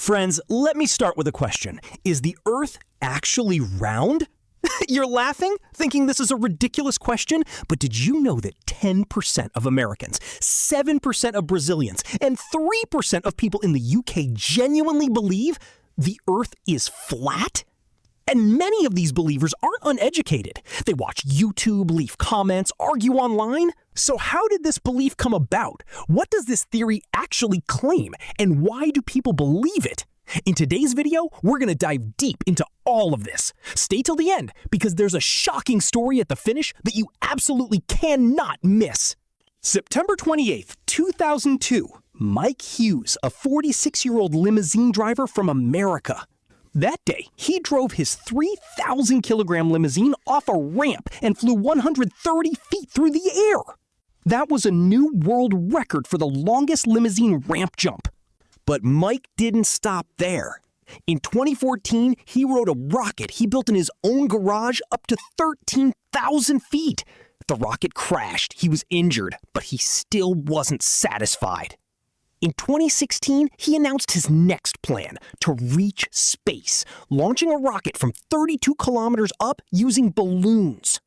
Friends, let me start with a question. Is the Earth actually round? You're laughing, thinking this is a ridiculous question, but did you know that 10% of Americans, 7% of Brazilians, and 3% of people in the UK genuinely believe the Earth is flat? And many of these believers aren't uneducated. They watch YouTube, leave comments, argue online. So how did this belief come about? What does this theory actually claim? And why do people believe it? In today's video, we're going to dive deep into all of this. Stay till the end, because there's a shocking story at the finish that you absolutely cannot miss. September 28th, 2002, Mike Hughes, a 46-year-old limousine driver from America. That day, he drove his 3,000-kilogram limousine off a ramp and flew 130 feet through the air. That was a new world record for the longest limousine ramp jump. But Mike didn't stop there. In 2014, he rode a rocket he built in his own garage up to 13,000 feet. The rocket crashed, he was injured, but he still wasn't satisfied. In 2016, he announced his next plan, to reach space, launching a rocket from 32 kilometers up using balloons.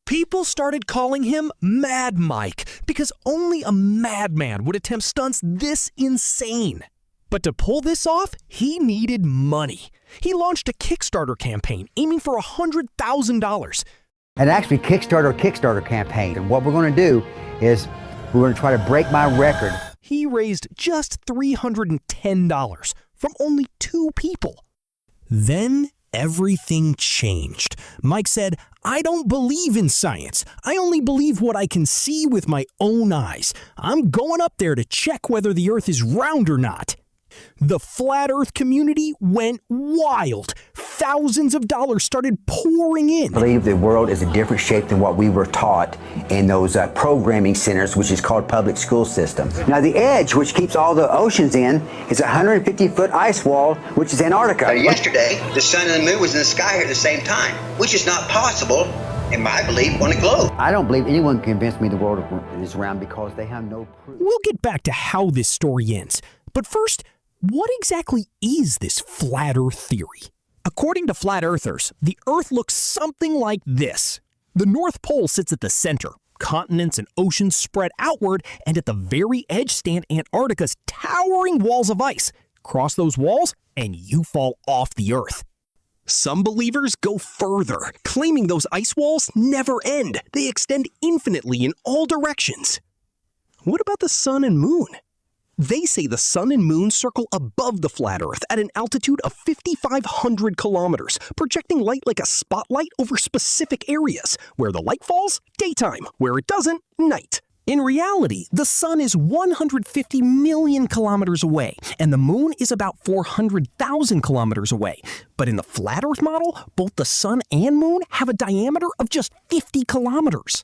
People started calling him Mad Mike, because only a madman would attempt stunts this insane. But to pull this off, he needed money. He launched a Kickstarter campaign aiming for $100,000. And actually Kickstarter campaign. And what we're going to do is we're going to try to break my record. He raised just $310 from only 2 people. Then everything changed. Mike said, "I don't believe in science. I only believe what I can see with my own eyes. I'm going up there to check whether the Earth is round or not." The flat Earth community went wild. Thousands of dollars started pouring in. I believe the world is a different shape than what we were taught in those programming centers, which is called public school system. Now the edge, which keeps all the oceans in, is a 150-foot ice wall, which is Antarctica. Yesterday, the sun and the moon was in the sky here at the same time, which is not possible, in my belief, on a globe. I don't believe anyone can convince me the world is round because they have no proof. We'll get back to how this story ends. But first, what exactly is this flat Earth theory? According to flat earthers, the Earth looks something like this. The North Pole sits at the center. Continents and oceans spread outward, and at the very edge stand Antarctica's towering walls of ice. Cross those walls, and you fall off the Earth. Some believers go further, claiming those ice walls never end. They extend infinitely in all directions. What about the sun and moon? They say the sun and moon circle above the flat Earth at an altitude of 5,500 kilometers, projecting light like a spotlight over specific areas. Where the light falls, daytime. Where it doesn't, night. In reality, the sun is 150 million kilometers away, and the moon is about 400,000 kilometers away. But in the flat Earth model, both the sun and moon have a diameter of just 50 kilometers.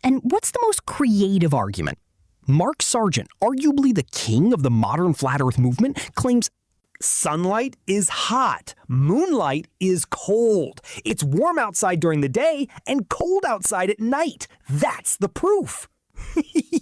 And what's the most creative argument? Mark Sargent, arguably the king of the modern flat Earth movement, claims sunlight is hot, moonlight is cold. It's warm outside during the day and cold outside at night. That's the proof.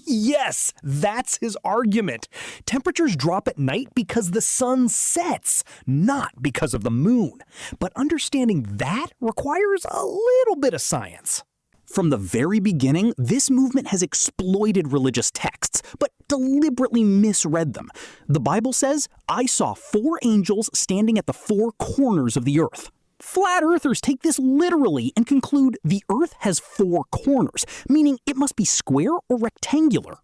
Yes, that's his argument. Temperatures drop at night because the sun sets, not because of the moon. But understanding that requires a little bit of science. From the very beginning, this movement has exploited religious texts, but deliberately misread them. The Bible says, "I saw 4 angels standing at the 4 corners of the earth." Flat earthers take this literally and conclude the earth has 4 corners, meaning it must be square or rectangular.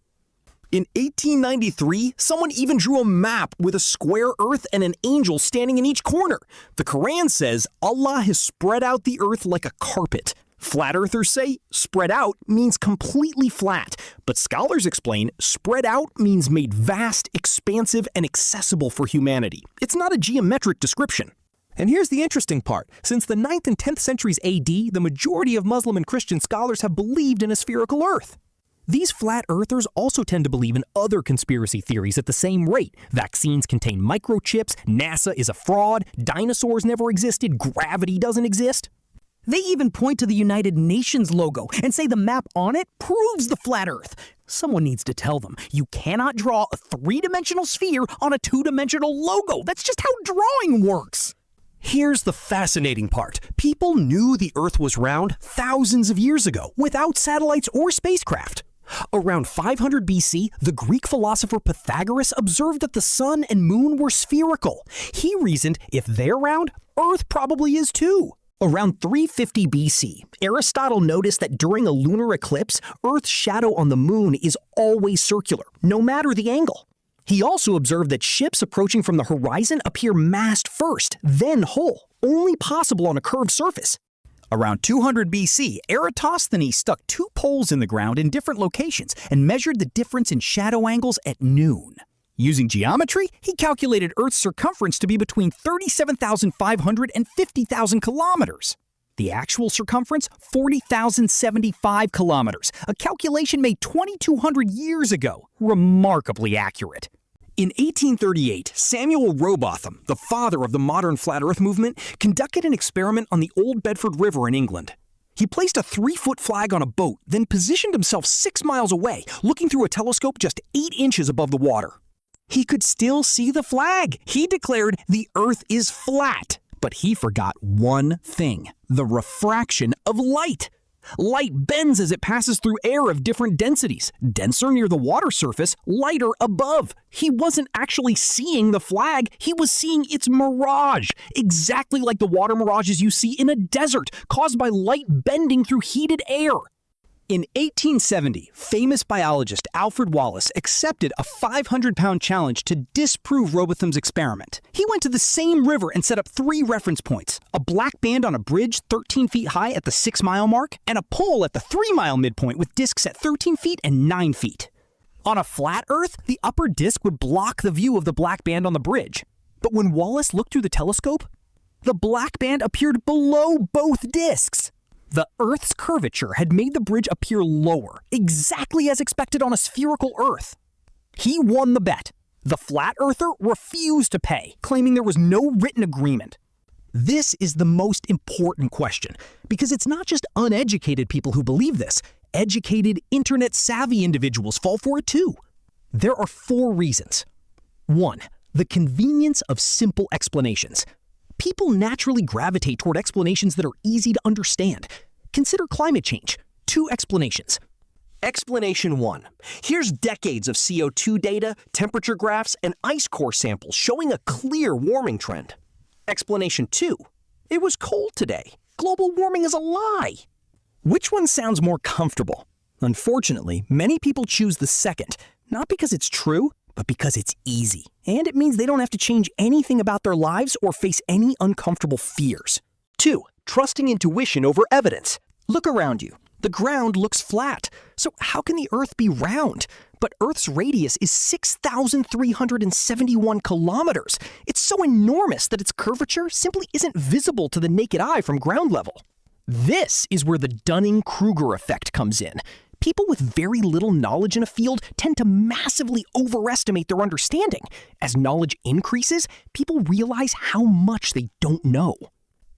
In 1893, someone even drew a map with a square earth and an angel standing in each corner. The Quran says Allah has spread out the earth like a carpet. Flat earthers say spread out means completely flat, but scholars explain spread out means made vast, expansive, and accessible for humanity. It's not a geometric description. And here's the interesting part. Since the 9th and 10th centuries AD, the majority of Muslim and Christian scholars have believed in a spherical earth. These flat earthers also tend to believe in other conspiracy theories at the same rate. Vaccines contain microchips, NASA is a fraud, dinosaurs never existed, gravity doesn't exist. They even point to the United Nations logo and say the map on it proves the flat Earth. Someone needs to tell them, you cannot draw a three-dimensional sphere on a two-dimensional logo. That's just how drawing works. Here's the fascinating part. People knew the Earth was round thousands of years ago, without satellites or spacecraft. Around 500 BC, the Greek philosopher Pythagoras observed that the sun and moon were spherical. He reasoned if they're round, Earth probably is too. Around 350 BC, Aristotle noticed that during a lunar eclipse, Earth's shadow on the moon is always circular, no matter the angle. He also observed that ships approaching from the horizon appear massed first, then whole, only possible on a curved surface. Around 200 BC, Eratosthenes stuck two poles in the ground in different locations and measured the difference in shadow angles at noon. Using geometry, he calculated Earth's circumference to be between 37,500 and 50,000 kilometers. The actual circumference, 40,075 kilometers, a calculation made 2,200 years ago. Remarkably accurate. In 1838, Samuel Rowbotham, the father of the modern flat Earth movement, conducted an experiment on the old Bedford River in England. He placed a 3-foot flag on a boat, then positioned himself 6 miles away, looking through a telescope just 8 inches above the water. He could still see the flag. He declared the Earth is flat. But he forgot one thing: the refraction of light. Light bends as it passes through air of different densities, denser near the water surface, lighter above. He wasn't actually seeing the flag, he was seeing its mirage, exactly like the water mirages you see in a desert, caused by light bending through heated air. In 1870, famous biologist Alfred Wallace accepted a 500-pound challenge to disprove Rowbotham's experiment. He went to the same river and set up 3 reference points: a black band on a bridge 13 feet high at the 6-mile mark, and a pole at the 3-mile midpoint with discs at 13 feet and 9 feet. On a flat Earth, the upper disc would block the view of the black band on the bridge. But when Wallace looked through the telescope, the black band appeared below both discs. The Earth's curvature had made the bridge appear lower, exactly as expected on a spherical Earth. He won the bet. The flat earther refused to pay, claiming there was no written agreement. This is the most important question, because it's not just uneducated people who believe this. Educated, internet-savvy individuals fall for it too. There are 4 reasons. 1. The convenience of simple explanations. People naturally gravitate toward explanations that are easy to understand. Consider climate change. 2 explanations. Explanation 1. Here's decades of CO2 data, temperature graphs, and ice core samples showing a clear warming trend. Explanation 2. It was cold today. Global warming is a lie. Which one sounds more comfortable? Unfortunately, many people choose the second, not because it's true, but because it's easy. And it means they don't have to change anything about their lives or face any uncomfortable fears. 2. Trusting intuition over evidence. Look around you. The ground looks flat. So how can the Earth be round? But Earth's radius is 6,371 kilometers. It's so enormous that its curvature simply isn't visible to the naked eye from ground level. This is where the Dunning-Kruger effect comes in. People with very little knowledge in a field tend to massively overestimate their understanding. As knowledge increases, people realize how much they don't know.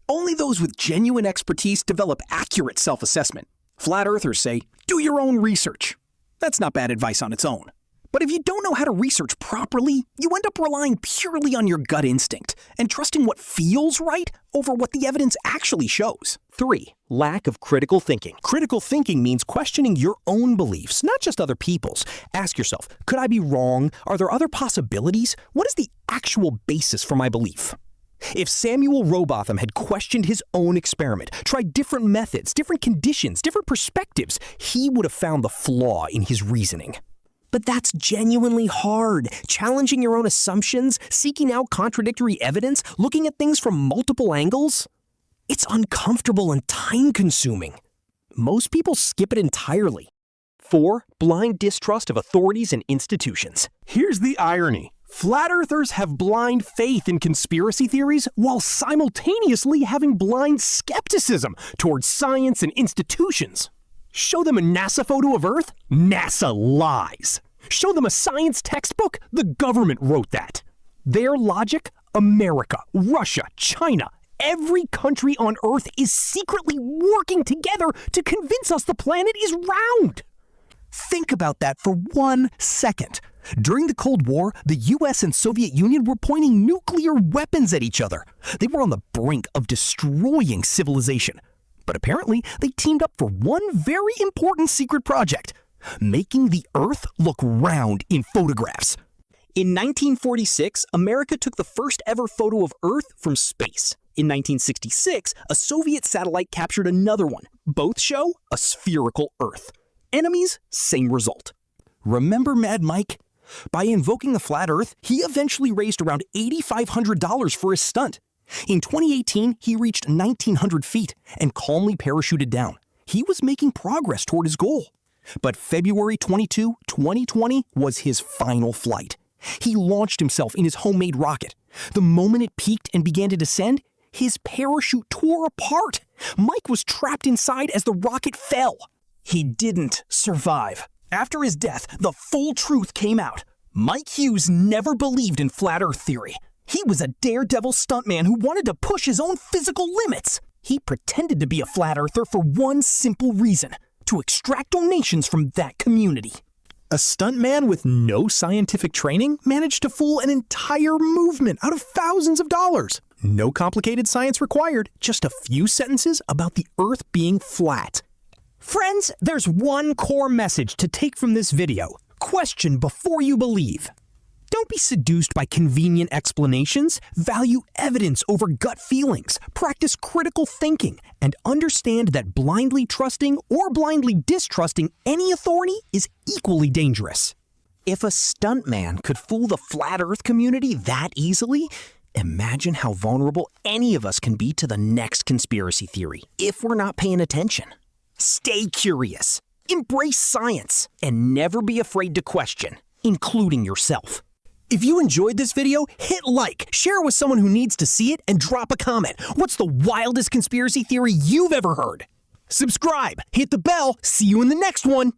Only those with genuine expertise develop accurate self-assessment. Flat earthers say, do your own research. That's not bad advice on its own. But if you don't know how to research properly, you end up relying purely on your gut instinct and trusting what feels right over what the evidence actually shows. 3. Lack of critical thinking. Critical thinking means questioning your own beliefs, not just other people's. Ask yourself, could I be wrong? Are there other possibilities? What is the actual basis for my belief? If Samuel Rowbotham had questioned his own experiment, tried different methods, different conditions, different perspectives, he would have found the flaw in his reasoning. But that's genuinely hard. Challenging your own assumptions, seeking out contradictory evidence, looking at things from multiple angles. It's uncomfortable and time-consuming. Most people skip it entirely. 4. Blind distrust of authorities and institutions. Here's the irony. Flat earthers have blind faith in conspiracy theories while simultaneously having blind skepticism towards science and institutions. Show them a NASA photo of Earth? NASA lies. Show them a science textbook? The government wrote that. Their logic? America, Russia, China, every country on Earth is secretly working together to convince us the planet is round. Think about that for 1 second. During the Cold War, the US and Soviet Union were pointing nuclear weapons at each other. They were on the brink of destroying civilization. But apparently, they teamed up for one very important secret project: making the Earth look round in photographs. In 1946, America took the first ever photo of Earth from space. In 1966, a Soviet satellite captured another one. Both show a spherical Earth. Enemies, same result. Remember Mad Mike? By invoking the flat Earth, he eventually raised around $8,500 for his stunt. In 2018, he reached 1,900 feet and calmly parachuted down. He was making progress toward his goal. But February 22, 2020 was his final flight. He launched himself in his homemade rocket. The moment it peaked and began to descend, his parachute tore apart. Mike was trapped inside as the rocket fell. He didn't survive. After his death, the full truth came out. Mike Hughes never believed in flat Earth theory. He was a daredevil stuntman who wanted to push his own physical limits. He pretended to be a flat earther for one simple reason: to extract donations from that community. A stuntman with no scientific training managed to fool an entire movement out of thousands of dollars. No complicated science required, just a few sentences about the Earth being flat. Friends, there's one core message to take from this video. Question before you believe. Don't be seduced by convenient explanations. Value evidence over gut feelings. Practice critical thinking and understand that blindly trusting or blindly distrusting any authority is equally dangerous. If a stuntman could fool the flat Earth community that easily, imagine how vulnerable any of us can be to the next conspiracy theory if we're not paying attention. Stay curious, embrace science, and never be afraid to question, including yourself. If you enjoyed this video, hit like, share it with someone who needs to see it, and drop a comment. What's the wildest conspiracy theory you've ever heard? Subscribe, hit the bell, see you in the next one.